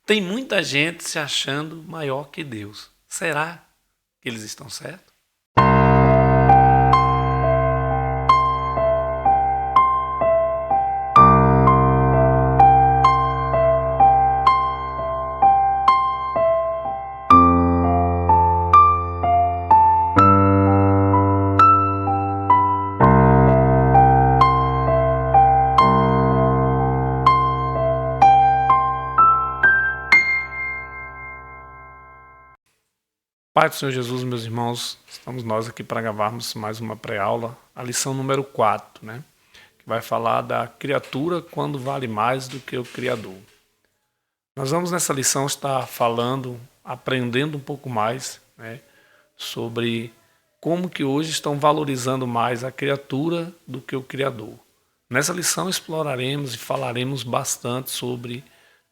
Tem muita gente se achando maior que Deus. Será que eles estão certos? Pai do Senhor Jesus, meus irmãos, estamos nós aqui para gravarmos mais uma pré-aula, a lição número 4, né? Que vai falar da criatura quando vale mais do que o Criador. Nós vamos nessa lição estar falando, aprendendo um pouco mais, né, sobre como que hoje estão valorizando mais a criatura do que o Criador. Nessa lição exploraremos e falaremos bastante sobre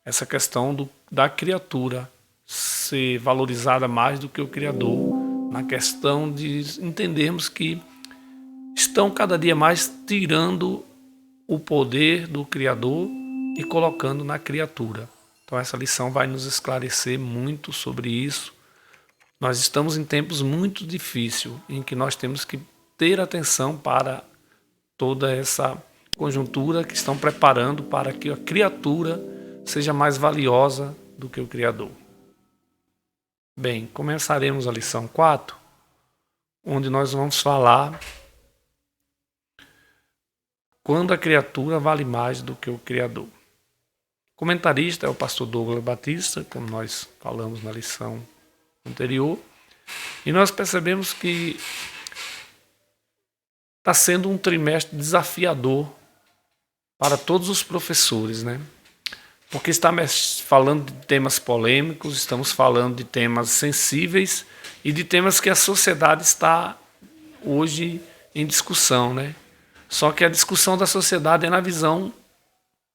essa questão da criatura ser valorizada mais do que o Criador, na questão de entendermos que estão cada dia mais tirando o poder do Criador e colocando na criatura. Então essa lição vai nos esclarecer muito sobre isso. Nós estamos em tempos muito difíceis, em que nós temos que ter atenção para toda essa conjuntura que estão preparando para que a criatura seja mais valiosa do que o Criador. Bem, começaremos a lição 4, onde nós vamos falar quando a criatura vale mais do que o Criador. O comentarista é o pastor Douglas Batista, como nós falamos na lição anterior, e nós percebemos que está sendo um trimestre desafiador para todos os professores, né? Porque estamos falando de temas polêmicos, estamos falando de temas sensíveis e de temas que a sociedade está hoje em discussão, né? Só que a discussão da sociedade é na visão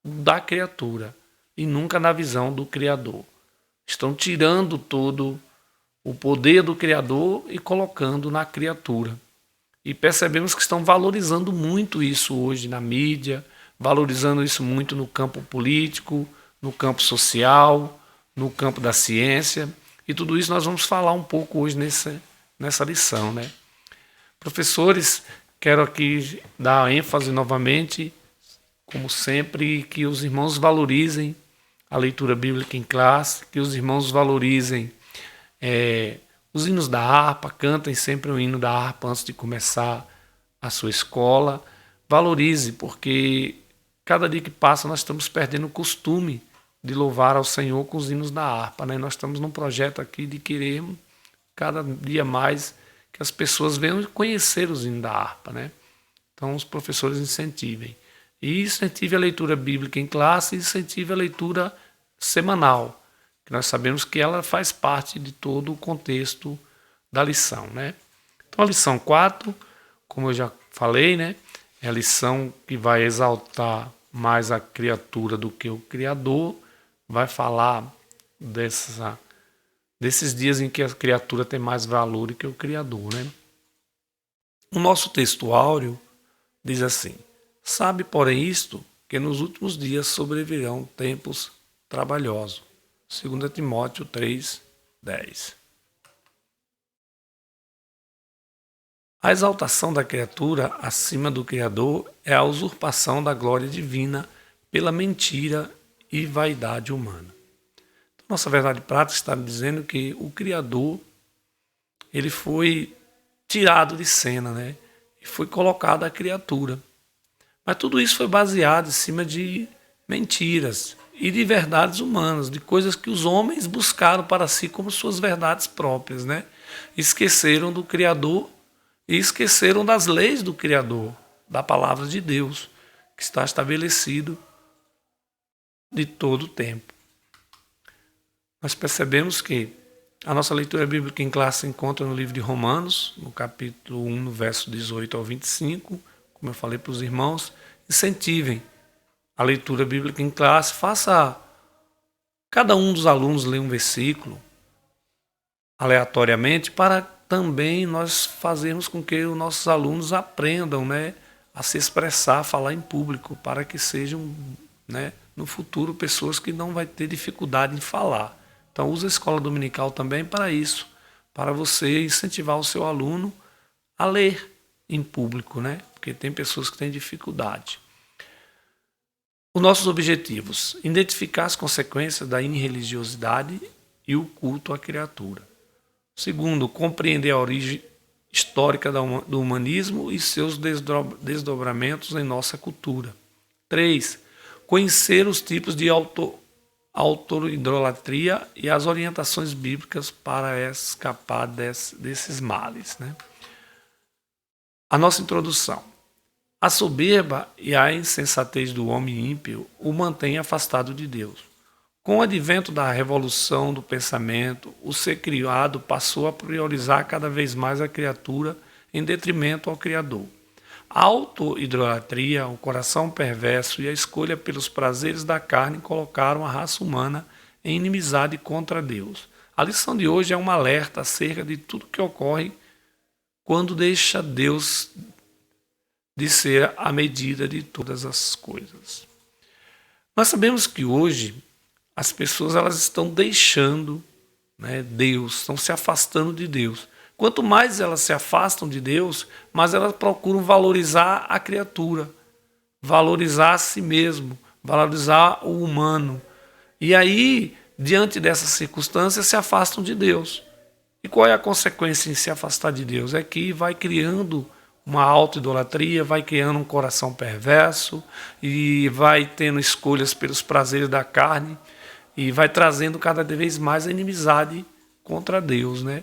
da criatura e nunca na visão do Criador. Estão tirando todo o poder do Criador e colocando na criatura. E percebemos que estão valorizando muito isso hoje na mídia, valorizando isso muito no campo político, no campo social, no campo da ciência, e tudo isso nós vamos falar um pouco hoje nessa lição, né? Professores, quero aqui dar ênfase novamente, como sempre, que os irmãos valorizem a leitura bíblica em classe, que os irmãos valorizem os hinos da harpa, cantem sempre o hino da harpa antes de começar a sua escola. Valorize, porque cada dia que passa nós estamos perdendo o costume de louvar ao Senhor com os hinos da harpa, né? Nós estamos num projeto aqui de querer cada dia mais que as pessoas venham conhecer os hinos da harpa, né? Então os professores incentivem. E incentive a leitura bíblica em classe e incentive a leitura semanal, que nós sabemos que ela faz parte de todo o contexto da lição, né? Então a lição 4, como eu já falei, né, é a lição que vai exaltar mais a criatura do que o Criador, vai falar desses dias em que a criatura tem mais valor do que o Criador, né? O nosso texto áureo diz assim: sabe, porém, isto, que nos últimos dias sobrevirão tempos trabalhosos. 2 Timóteo 3:10. A exaltação da criatura acima do Criador é a usurpação da glória divina pela mentira e vaidade humana. Então, nossa verdade prática está dizendo que o Criador ele foi tirado de cena, né? E foi colocado a criatura. Mas tudo isso foi baseado em cima de mentiras e de verdades humanas, de coisas que os homens buscaram para si como suas verdades próprias, né? Esqueceram do Criador e esqueceram das leis do Criador, da palavra de Deus, que está estabelecido de todo o tempo. Nós percebemos que a nossa leitura bíblica em classe se encontra no livro de Romanos, no capítulo 1, no verso 18 ao 25, como eu falei para os irmãos. Incentivem a leitura bíblica em classe, faça cada um dos alunos ler um versículo aleatoriamente, para também nós fazermos com que os nossos alunos aprendam, né, a se expressar, a falar em público, para que sejam, né, no futuro pessoas que não vai ter dificuldade em falar. Então use a escola dominical também para isso, para você incentivar o seu aluno a ler em público, né? Porque tem pessoas que têm dificuldade. Os nossos objetivos: identificar as consequências da irreligiosidade e o culto à criatura. Segundo, compreender a origem histórica do humanismo e seus desdobramentos em nossa cultura. 3. Conhecer os tipos de autoidolatria e as orientações bíblicas para escapar desses males, né? A nossa introdução. A soberba e a insensatez do homem ímpio o mantém afastado de Deus. Com o advento da revolução do pensamento, o ser criado passou a priorizar cada vez mais a criatura em detrimento ao Criador. A autoidolatria, o coração perverso e a escolha pelos prazeres da carne colocaram a raça humana em inimizade contra Deus. A lição de hoje é um alerta acerca de tudo que ocorre quando deixa Deus de ser a medida de todas as coisas. Nós sabemos que hoje as pessoas elas estão deixando, né, Deus, estão se afastando de Deus. Quanto mais elas se afastam de Deus, mais elas procuram valorizar a criatura, valorizar a si mesmo, valorizar o humano. E aí, diante dessas circunstâncias, se afastam de Deus. E qual é a consequência em se afastar de Deus? É que vai criando uma autoidolatria, vai criando um coração perverso e vai tendo escolhas pelos prazeres da carne e vai trazendo cada vez mais a inimizade contra Deus, né?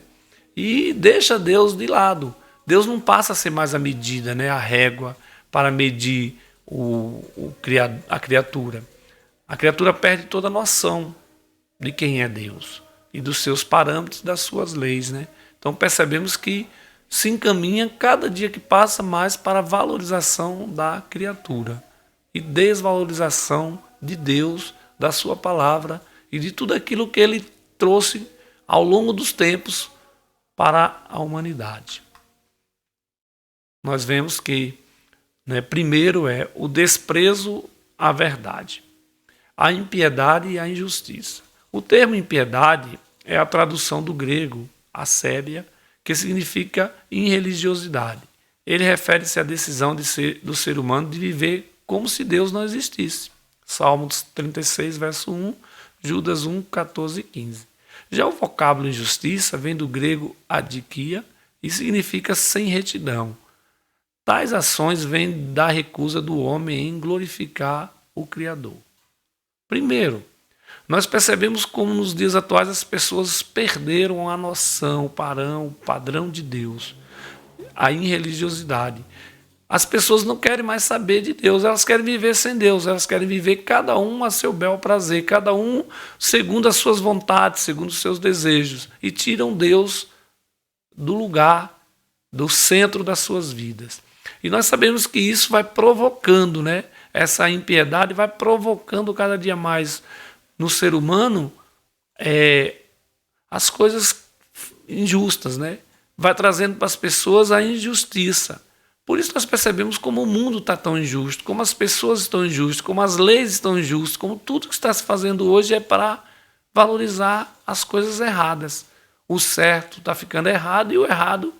E deixa Deus de lado. Deus não passa a ser mais a medida, né? A régua para medir a criatura. A criatura perde toda a noção de quem é Deus e dos seus parâmetros, das suas leis, né? Então percebemos que se encaminha cada dia que passa mais para a valorização da criatura e desvalorização de Deus, da sua palavra e de tudo aquilo que ele trouxe ao longo dos tempos para a humanidade. Nós vemos que, né, primeiro é o desprezo à verdade, a impiedade e a injustiça. O termo impiedade é a tradução do grego asébia, que significa irreligiosidade. Ele refere-se à decisão do ser humano de viver como se Deus não existisse. Salmos 36, verso 1, Judas 1, 14 e 15. Já o vocábulo injustiça vem do grego adikia e significa sem retidão. Tais ações vêm da recusa do homem em glorificar o Criador. Primeiro, nós percebemos como nos dias atuais as pessoas perderam a noção, o padrão de Deus, a irreligiosidade. As pessoas não querem mais saber de Deus, elas querem viver sem Deus, elas querem viver cada um a seu bel prazer, cada um segundo as suas vontades, segundo os seus desejos, e tiram Deus do lugar, do centro das suas vidas. E nós sabemos que isso vai provocando, né? Essa impiedade vai provocando cada dia mais no ser humano as coisas injustas, né? Vai trazendo para as pessoas a injustiça. Por isso nós percebemos como o mundo está tão injusto, como as pessoas estão injustas, como as leis estão injustas, como tudo que está se fazendo hoje é para valorizar as coisas erradas. O certo está ficando errado e o errado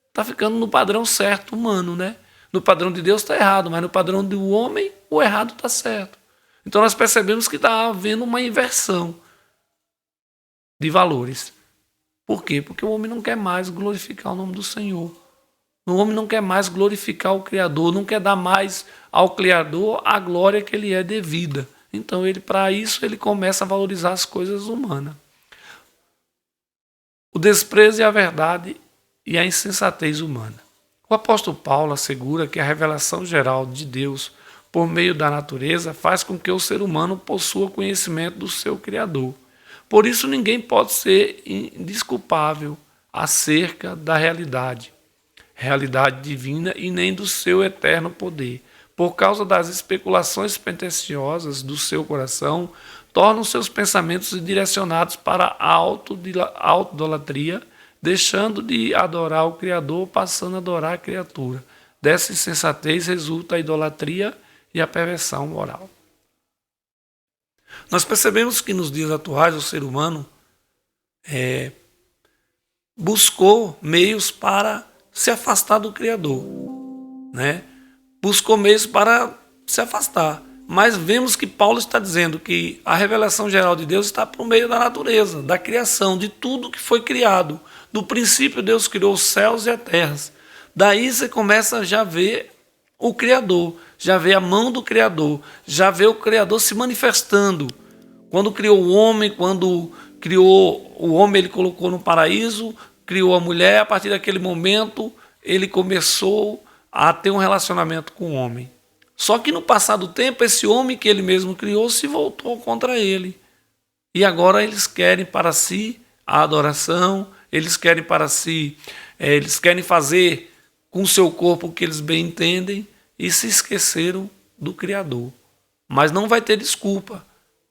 está ficando no padrão certo humano, né? No padrão de Deus está errado, mas no padrão do homem o errado está certo. Então nós percebemos que está havendo uma inversão de valores. Por quê? Porque o homem não quer mais glorificar o nome do Senhor. O homem não quer mais glorificar o Criador, não quer dar mais ao Criador a glória que ele é devida. Então, para isso, ele começa a valorizar as coisas humanas. O desprezo e a verdade e a insensatez humana. O apóstolo Paulo assegura que a revelação geral de Deus por meio da natureza faz com que o ser humano possua conhecimento do seu Criador. Por isso, ninguém pode ser indesculpável acerca da realidade divina e nem do seu eterno poder. Por causa das especulações pretensiosas do seu coração, tornam seus pensamentos direcionados para a autoidolatria, deixando de adorar o Criador, passando a adorar a criatura. Dessa insensatez resulta a idolatria e a perversão moral. Nós percebemos que nos dias atuais o ser humano buscou meios para se afastar do Criador, né? Buscou meios para se afastar. Mas vemos que Paulo está dizendo que a revelação geral de Deus está por meio da natureza, da criação, de tudo que foi criado. Do princípio Deus criou os céus e a terra. Daí você começa já a ver o Criador, já vê a mão do Criador, já vê o Criador se manifestando. Quando criou o homem, quando criou o homem, ele colocou no paraíso, criou a mulher, a partir daquele momento ele começou a ter um relacionamento com o homem. Só que no passar do tempo, esse homem que ele mesmo criou se voltou contra ele. E agora eles querem para si a adoração, eles querem para si, eles querem fazer com o seu corpo o que eles bem entendem e se esqueceram do Criador. Mas não vai ter desculpa.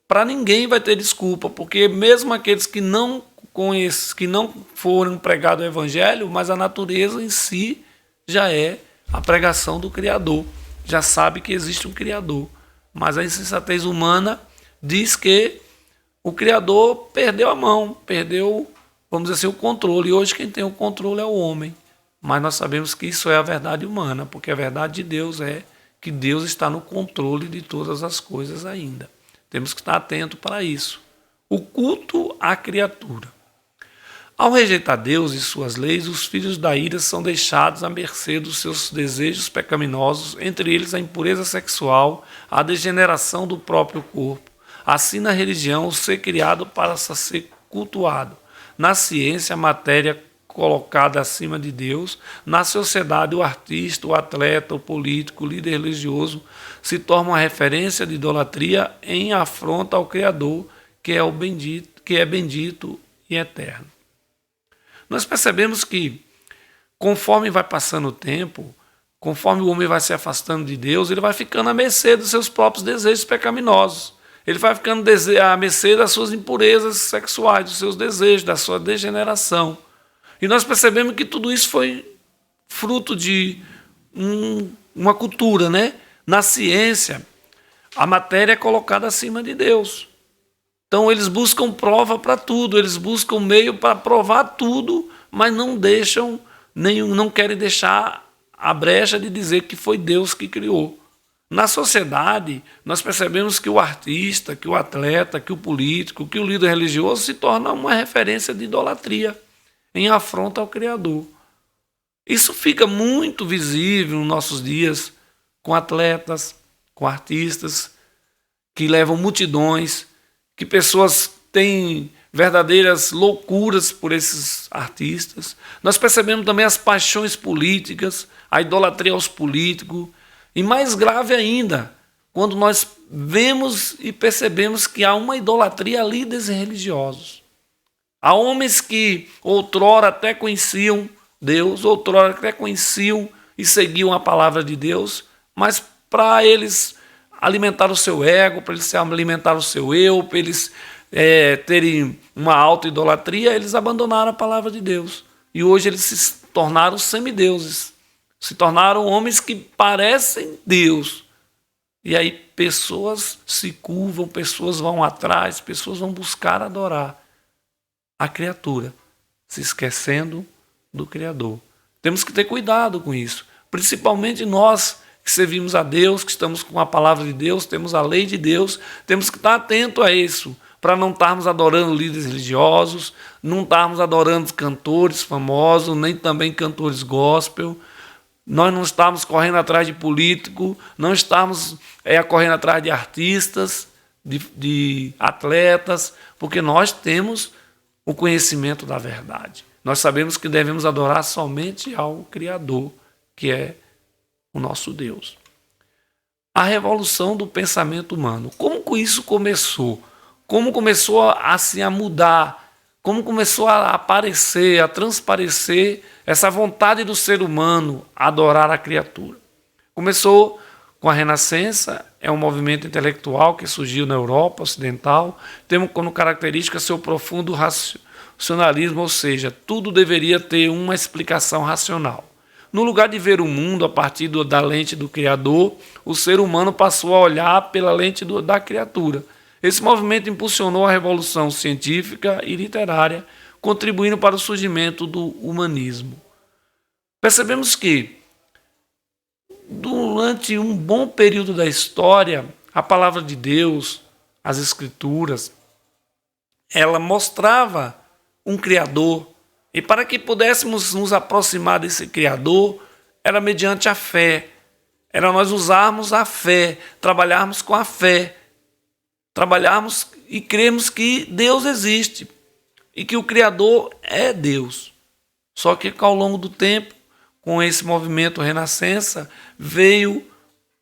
Para ninguém vai ter desculpa, porque mesmo aqueles que não conhecem, que não foram pregados o Evangelho, mas a natureza em si já é a pregação do Criador. Já sabe que existe um Criador. Mas a insensatez humana diz que o Criador perdeu a mão, perdeu, vamos dizer assim, o controle. E hoje quem tem o controle é o homem. Mas nós sabemos que isso é a verdade humana, porque a verdade de Deus é que Deus está no controle de todas as coisas ainda. Temos que estar atento para isso. O culto à criatura. Ao rejeitar Deus e suas leis, os filhos da ira são deixados à mercê dos seus desejos pecaminosos, entre eles a impureza sexual, a degeneração do próprio corpo. Assim, na religião, o ser criado para ser cultuado. Na ciência, a matéria colocada acima de Deus. Na sociedade, o artista, o atleta, o político, o líder religioso se torna uma referência de idolatria em afronta ao Criador, que é bendito e eterno. Nós percebemos que, conforme vai passando o tempo, conforme o homem vai se afastando de Deus, ele vai ficando à mercê dos seus próprios desejos pecaminosos. Ele vai ficando à mercê das suas impurezas sexuais, dos seus desejos, da sua degeneração. E nós percebemos que tudo isso foi fruto de uma cultura, né? Na ciência, a matéria é colocada acima de Deus. Então eles buscam prova para tudo, eles buscam meio para provar tudo, mas não querem deixar a brecha de dizer que foi Deus que criou. Na sociedade, nós percebemos que o artista, que o atleta, que o político, que o líder religioso se torna uma referência de idolatria, em afronta ao Criador. Isso fica muito visível nos nossos dias com atletas, com artistas que levam multidões, que pessoas têm verdadeiras loucuras por esses artistas. Nós percebemos também as paixões políticas, a idolatria aos políticos. E mais grave ainda, quando nós vemos e percebemos que há uma idolatria a líderes religiosos. Há homens que outrora até conheciam Deus, outrora até conheciam e seguiam a palavra de Deus, mas para eles alimentar o seu ego, para eles alimentar o seu eu, para eles terem uma auto-idolatria, eles abandonaram a palavra de Deus. E hoje eles se tornaram semideuses, se tornaram homens que parecem Deus. E aí pessoas se curvam, pessoas vão atrás, pessoas vão buscar adorar a criatura, se esquecendo do Criador. Temos que ter cuidado com isso, principalmente nós que servimos a Deus, que estamos com a palavra de Deus, temos a lei de Deus, temos que estar atento a isso, para não estarmos adorando líderes religiosos, não estarmos adorando cantores famosos, nem também cantores gospel. Nós não estamos correndo atrás de político, não estamos correndo atrás de artistas, de atletas, porque nós temos o conhecimento da verdade. Nós sabemos que devemos adorar somente ao Criador, que é o nosso Deus. A revolução do pensamento humano. Como isso começou? Como começou assim, a mudar? Como começou a aparecer, a transparecer essa vontade do ser humano a adorar a criatura? Começou com a Renascença, é um movimento intelectual que surgiu na Europa Ocidental, temos como característica seu profundo racionalismo, ou seja, tudo deveria ter uma explicação racional. No lugar de ver o mundo a partir da lente do Criador, o ser humano passou a olhar pela lente da criatura. Esse movimento impulsionou a revolução científica e literária, contribuindo para o surgimento do humanismo. Percebemos que, durante um bom período da história, a palavra de Deus, as Escrituras, ela mostrava um Criador. E para que pudéssemos nos aproximar desse Criador, era mediante a fé. Era nós usarmos a fé, trabalharmos com a fé. Trabalharmos e cremos que Deus existe e que o Criador é Deus. Só que ao longo do tempo, com esse movimento Renascença, veio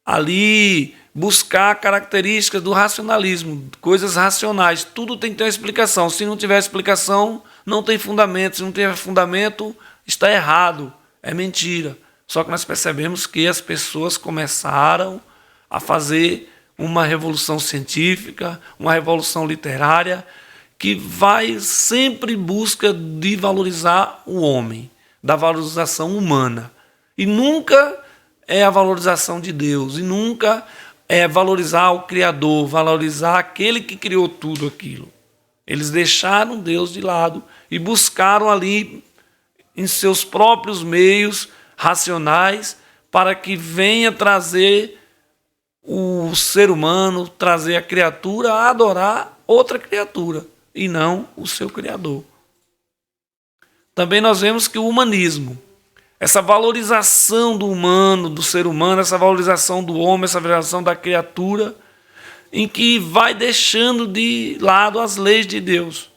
ali buscar características do racionalismo, coisas racionais. Tudo tem que ter uma explicação. Se não tiver explicação, não tem fundamento. Se não tiver fundamento, está errado, é mentira. Só que nós percebemos que as pessoas começaram a fazer uma revolução científica, uma revolução literária, que vai sempre em busca de valorizar o homem, da valorização humana. E nunca é a valorização de Deus, e nunca é valorizar o Criador, valorizar aquele que criou tudo aquilo. Eles deixaram Deus de lado e buscaram ali, em seus próprios meios racionais, para que venha trazer o ser humano, trazer a criatura a adorar outra criatura e não o seu Criador. Também nós vemos que o humanismo, essa valorização do humano, do ser humano, essa valorização do homem, essa valorização da criatura, em que vai deixando de lado as leis de Deus.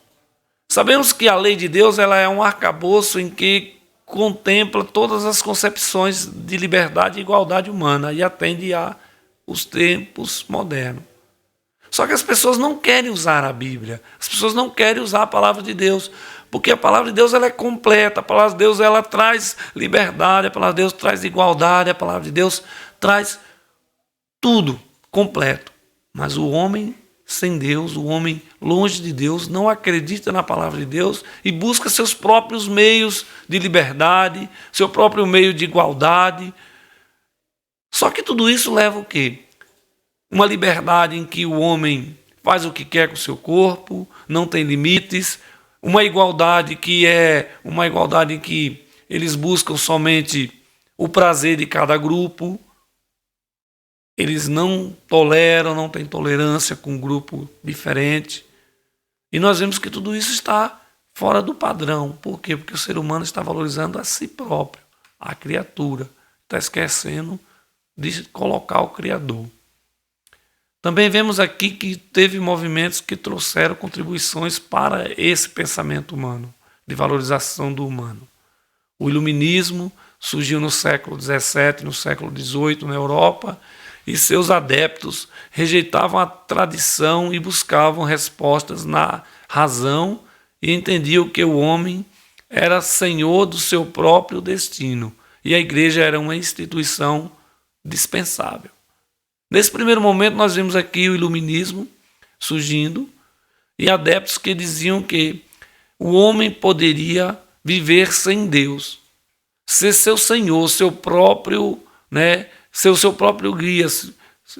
Sabemos que a lei de Deus ela é um arcabouço em que contempla todas as concepções de liberdade e igualdade humana e atende a os tempos modernos. Só que as pessoas não querem usar a Bíblia, as pessoas não querem usar a palavra de Deus, porque a palavra de Deus ela é completa, a palavra de Deus ela traz liberdade, a palavra de Deus traz igualdade, a palavra de Deus traz tudo completo. Mas o homem sem Deus, o homem longe de Deus, não acredita na palavra de Deus e busca seus próprios meios de liberdade, seu próprio meio de igualdade. Só que tudo isso leva o quê? Uma liberdade em que o homem faz o que quer com o seu corpo, não tem limites, uma igualdade que é uma igualdade em que eles buscam somente o prazer de cada grupo, eles não toleram, não têm tolerância com um grupo diferente. E nós vemos que tudo isso está fora do padrão. Por quê? Porque o ser humano está valorizando a si próprio, a criatura, está esquecendo de colocar o Criador. Também vemos aqui que teve movimentos que trouxeram contribuições para esse pensamento humano, de valorização do humano. O iluminismo surgiu no século XVII, no século XVIII na Europa, e seus adeptos rejeitavam a tradição e buscavam respostas na razão e entendiam que o homem era senhor do seu próprio destino e a igreja era uma instituição dispensável. Nesse primeiro momento nós vemos aqui o iluminismo surgindo e adeptos que diziam que o homem poderia viver sem Deus, ser seu senhor, seu próprio, ser o seu próprio guia,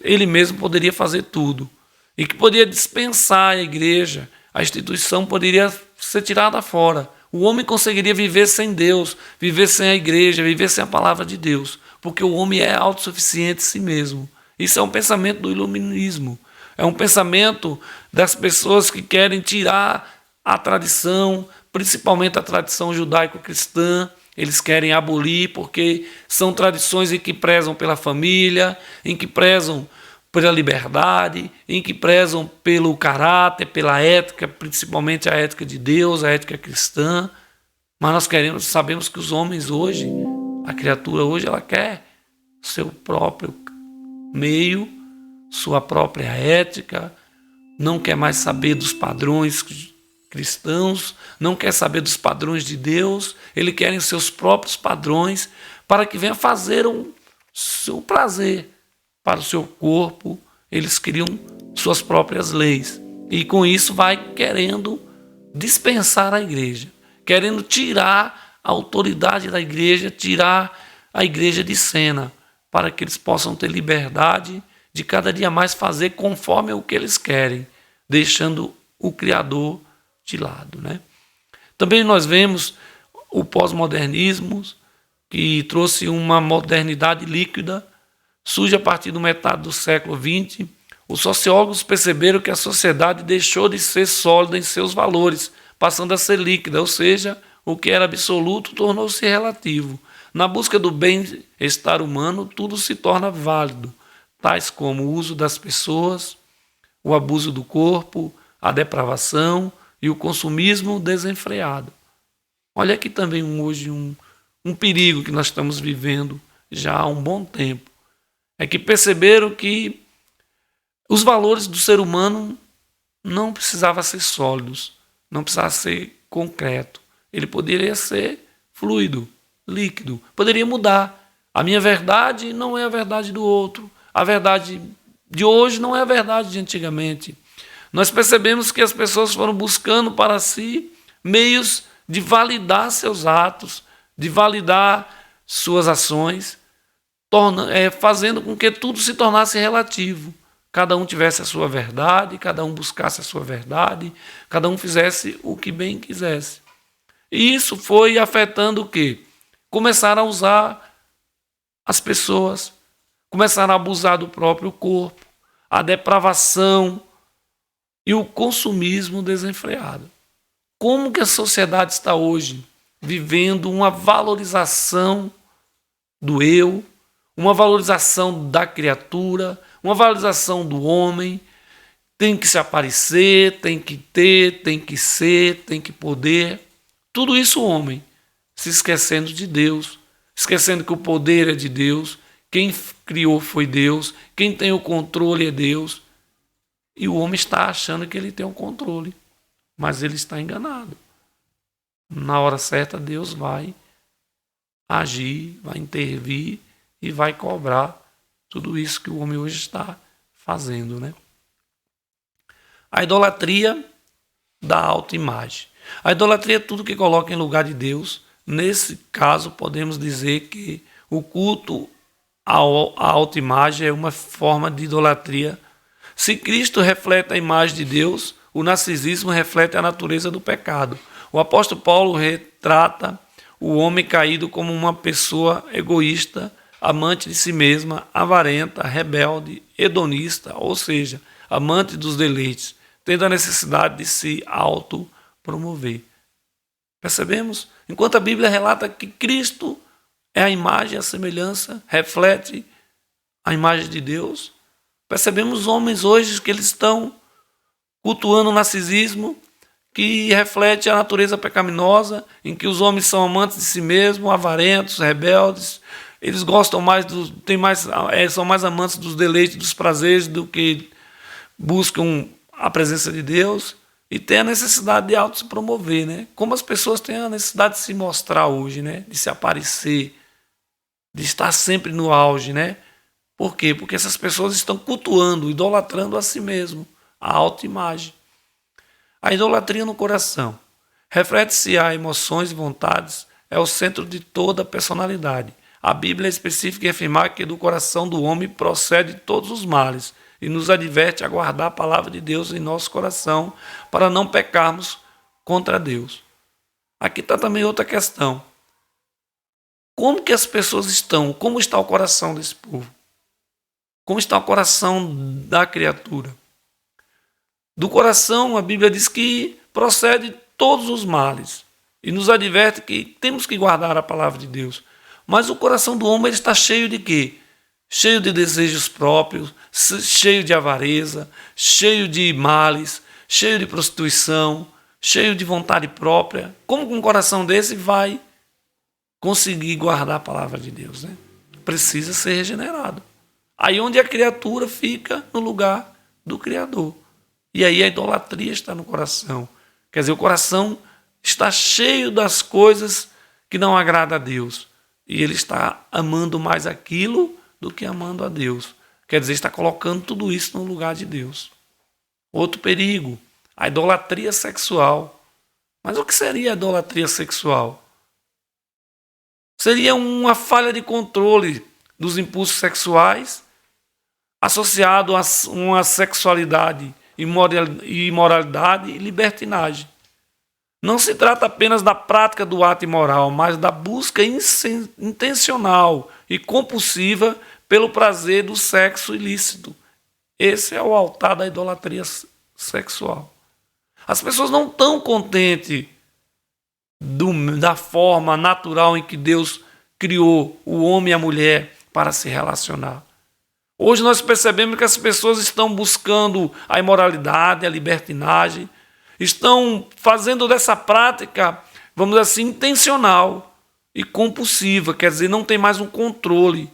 ele mesmo poderia fazer tudo e que poderia dispensar a igreja, a instituição poderia ser tirada fora. O homem conseguiria viver sem Deus, viver sem a igreja, viver sem a palavra de Deus, porque o homem é autossuficiente em si mesmo. Isso é um pensamento do iluminismo, é um pensamento das pessoas que querem tirar a tradição, principalmente a tradição judaico-cristã. Eles querem abolir porque são tradições em que prezam pela família, em que prezam pela liberdade, em que prezam pelo caráter, pela ética, principalmente a ética de Deus, a ética cristã. Mas nós sabemos que os homens hoje, a criatura hoje, ela quer seu próprio meio, sua própria ética, não quer mais saber dos padrões cristãos, não quer saber dos padrões de Deus, eles querem seus próprios padrões para que venha fazer o seu prazer para o seu corpo, eles criam suas próprias leis e com isso vai querendo dispensar a igreja, querendo tirar a autoridade da igreja, tirar a igreja de cena, para que eles possam ter liberdade de cada dia mais fazer conforme o que eles querem, deixando o Criador de lado, né? Também nós vemos o pós-modernismo, que trouxe uma modernidade líquida, surge a partir da metade do século XX. Os sociólogos perceberam que a sociedade deixou de ser sólida em seus valores, passando a ser líquida, ou seja, o que era absoluto tornou-se relativo. Na busca do bem-estar humano, tudo se torna válido, tais como o uso das pessoas, o abuso do corpo, a depravação e o consumismo desenfreado. Olha aqui também hoje um perigo que nós estamos vivendo já há um bom tempo. É que perceberam que os valores do ser humano não precisavam ser sólidos, não precisava ser concreto. Ele poderia ser fluido, líquido, poderia mudar. A minha verdade não é a verdade do outro. A verdade de hoje não é a verdade de antigamente. Nós percebemos que as pessoas foram buscando para si meios de validar seus atos, de validar suas ações, fazendo com que tudo se tornasse relativo. Cada um tivesse a sua verdade, cada um buscasse a sua verdade, cada um fizesse o que bem quisesse. E isso foi afetando o quê? Começaram a usar as pessoas, começaram a abusar do próprio corpo, a depravação e o consumismo desenfreado. Como que a sociedade está hoje vivendo uma valorização do eu, uma valorização da criatura, uma valorização do homem? Tem que se aparecer, tem que ter, tem que ser, tem que poder. Tudo isso o homem, se esquecendo de Deus, esquecendo que o poder é de Deus, quem criou foi Deus, quem tem o controle é Deus. E o homem está achando que ele tem o controle, mas ele está enganado. Na hora certa, Deus vai agir, vai intervir e vai cobrar tudo isso que o homem hoje está fazendo, né? A idolatria da autoimagem. A idolatria é tudo que coloca em lugar de Deus. Nesse caso, podemos dizer que o culto à autoimagem é uma forma de idolatria. Se Cristo reflete a imagem de Deus, o narcisismo reflete a natureza do pecado. O apóstolo Paulo retrata o homem caído como uma pessoa egoísta, amante de si mesma, avarenta, rebelde, hedonista, ou seja, amante dos deleites, tendo a necessidade de se autopromover. Percebemos? Enquanto a Bíblia relata que Cristo é a imagem, a semelhança, reflete a imagem de Deus, percebemos homens hoje que eles estão cultuando o narcisismo, que reflete a natureza pecaminosa, em que os homens são amantes de si mesmos, avarentos, rebeldes. Eles gostam mais são mais amantes dos deleites, dos prazeres, do que buscam a presença de Deus, e tem a necessidade de auto se promover, né? Como as pessoas têm a necessidade de se mostrar hoje, né? De se aparecer, de estar sempre no auge, né? Por quê? Porque essas pessoas estão cultuando, idolatrando a si mesmo, a autoimagem. A idolatria no coração reflete-se a emoções e vontades, é o centro de toda a personalidade. A Bíblia é específica em afirmar que do coração do homem procede todos os males e nos adverte a guardar a palavra de Deus em nosso coração para não pecarmos contra Deus. Aqui está também outra questão. Como que as pessoas estão? Como está o coração desse povo? Como está o coração da criatura? Do coração, a Bíblia diz que procede todos os males e nos adverte que temos que guardar a palavra de Deus. Mas o coração do homem ele está cheio de quê? Cheio de desejos próprios, cheio de avareza, cheio de males, cheio de prostituição, cheio de vontade própria. Como com um coração desse vai conseguir guardar a palavra de Deus, né? Precisa ser regenerado. Aí onde a criatura fica no lugar do Criador. E aí a idolatria está no coração. Quer dizer, o coração está cheio das coisas que não agradam a Deus. E ele está amando mais aquilo do que amando a Deus. Quer dizer, está colocando tudo isso no lugar de Deus. Outro perigo, a idolatria sexual. Mas o que seria a idolatria sexual? Seria uma falha de controle dos impulsos sexuais associado a uma sexualidade imoralidade e libertinagem. Não se trata apenas da prática do ato imoral, mas da busca intencional e compulsiva pelo prazer do sexo ilícito. Esse é o altar da idolatria sexual. As pessoas não estão contentes da forma natural em que Deus criou o homem e a mulher para se relacionar. Hoje nós percebemos que as pessoas estão buscando a imoralidade, a libertinagem, estão fazendo dessa prática, vamos dizer assim, intencional e compulsiva, quer dizer, não tem mais um controle.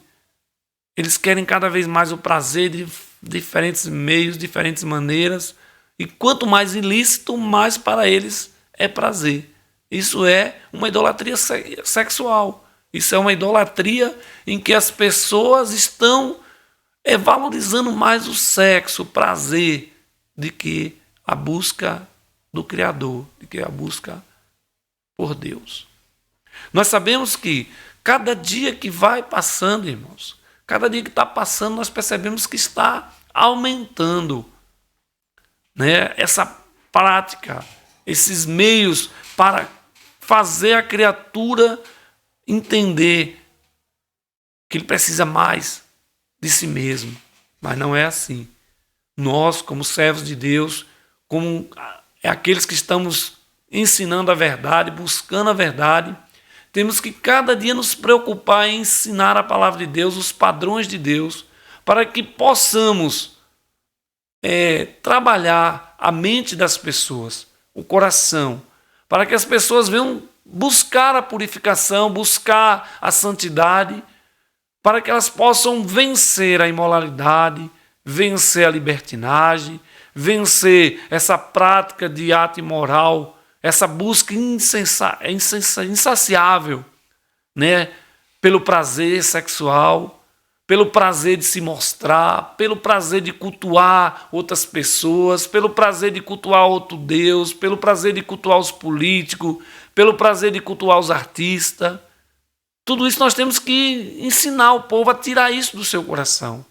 Eles querem cada vez mais o prazer de diferentes meios, diferentes maneiras, e quanto mais ilícito, mais para eles é prazer. Isso é uma idolatria sexual. Isso é uma idolatria em que as pessoas estão valorizando mais o sexo, o prazer, do que a busca do Criador, do que a busca por Deus. Nós sabemos que cada dia que vai passando, irmãos, cada dia que está passando, nós percebemos que está aumentando, né, essa prática, esses meios para fazer a criatura entender que ele precisa mais de si mesmo. Mas não é assim. Nós, como servos de Deus, como aqueles que estamos ensinando a verdade, buscando a verdade, temos que cada dia nos preocupar em ensinar a palavra de Deus, os padrões de Deus, para que possamos trabalhar a mente das pessoas, o coração, para que as pessoas venham buscar a purificação, buscar a santidade, para que elas possam vencer a imoralidade, vencer a libertinagem, vencer essa prática de ato imoral, essa busca insaciável, né, pelo prazer sexual, pelo prazer de se mostrar, pelo prazer de cultuar outras pessoas, pelo prazer de cultuar outro Deus, pelo prazer de cultuar os políticos, pelo prazer de cultuar os artistas. Tudo isso nós temos que ensinar o povo a tirar isso do seu coração.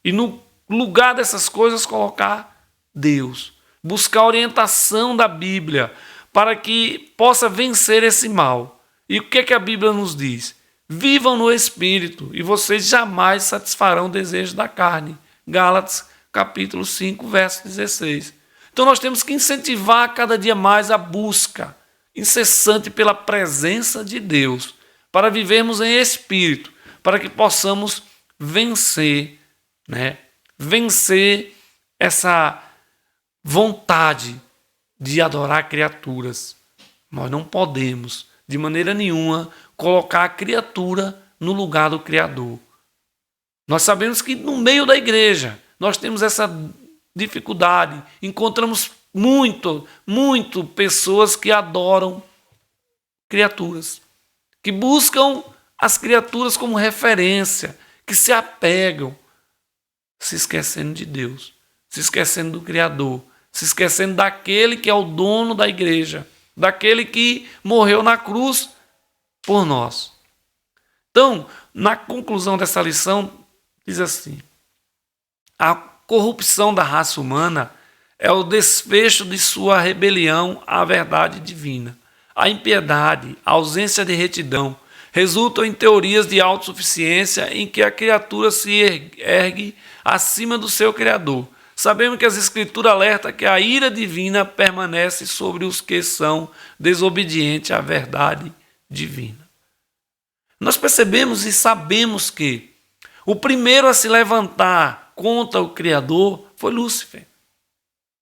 E no lugar dessas coisas colocar Deus. Buscar a orientação da Bíblia para que possa vencer esse mal. E o que é que a Bíblia nos diz? Vivam no Espírito e vocês jamais satisfarão o desejo da carne. Gálatas capítulo 5, verso 16. Então nós temos que incentivar cada dia mais a busca incessante pela presença de Deus, para vivermos em Espírito, para que possamos vencer, né? Vencer essa vontade de adorar criaturas. Nós não podemos, de maneira nenhuma, colocar a criatura no lugar do Criador. Nós sabemos que no meio da igreja nós temos essa dificuldade. Encontramos muito pessoas que adoram criaturas, que buscam as criaturas como referência, que se apegam, se esquecendo de Deus, se esquecendo do Criador, se esquecendo daquele que é o dono da igreja, daquele que morreu na cruz por nós. Então, na conclusão dessa lição, diz assim: a corrupção da raça humana é o desfecho de sua rebelião à verdade divina. A impiedade, a ausência de retidão, resultam em teorias de autossuficiência em que a criatura se ergue acima do seu Criador. Sabemos que as Escrituras alertam que a ira divina permanece sobre os que são desobedientes à verdade divina. Nós percebemos e sabemos que o primeiro a se levantar contra o Criador foi Lúcifer.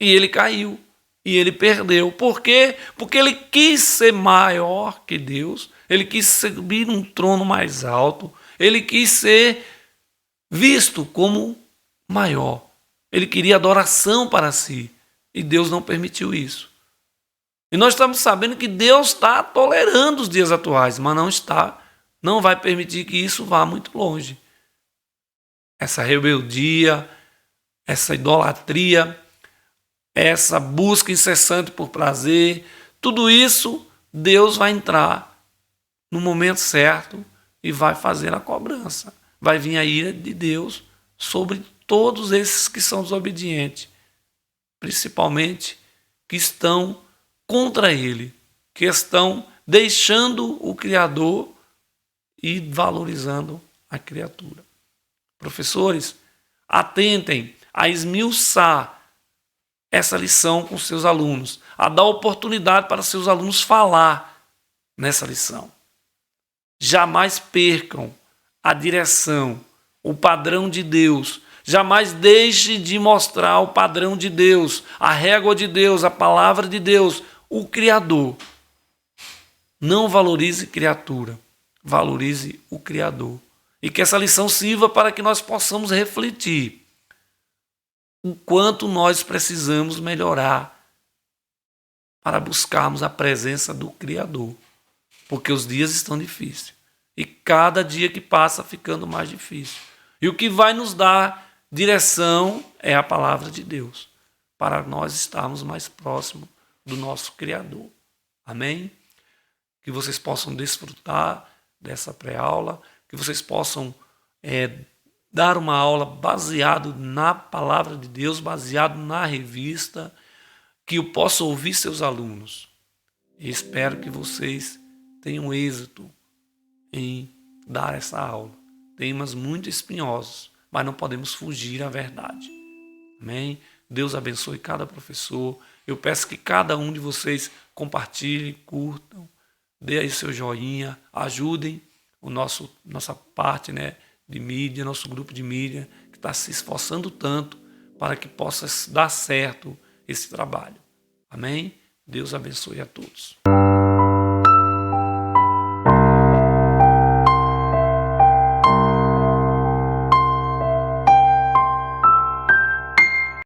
E ele caiu, e ele perdeu. Por quê? Porque ele quis ser maior que Deus, ele quis subir num trono mais alto, ele quis ser visto como maior. Ele queria adoração para si, e Deus não permitiu isso. E nós estamos sabendo que Deus está tolerando os dias atuais, mas não vai permitir que isso vá muito longe. Essa rebeldia, essa idolatria, essa busca incessante por prazer, tudo isso Deus vai entrar no momento certo e vai fazer a cobrança. Vai vir a ira de Deus sobre todos esses que são desobedientes. principalmente, que estão contra ele, que estão deixando o Criador e valorizando a criatura. Professores, atentem a esmiuçar essa lição com seus alunos, a dar oportunidade para seus alunos falar nessa lição. Jamais percam a direção, o padrão de Deus. Jamais deixe de mostrar o padrão de Deus, a régua de Deus, a palavra de Deus, o Criador. Não valorize criatura, valorize o Criador. E que essa lição sirva para que nós possamos refletir o quanto nós precisamos melhorar para buscarmos a presença do Criador. Porque os dias estão difíceis. E cada dia que passa ficando mais difícil. E o que vai nos dar direção é a palavra de Deus, para nós estarmos mais próximos do nosso Criador. Amém? Que vocês possam desfrutar dessa pré-aula, que vocês possam dar uma aula baseado na palavra de Deus, baseado na revista, que eu possa ouvir seus alunos. E espero que vocês tenham êxito em dar essa aula. Temas muito espinhosos, mas não podemos fugir à verdade. Amém? Deus abençoe cada professor. Eu peço que cada um de vocês compartilhem, curtam, dê aí seu joinha, ajudem nossa parte, né, de mídia, nosso grupo de mídia, que está se esforçando tanto para que possa dar certo esse trabalho. Amém? Deus abençoe a todos.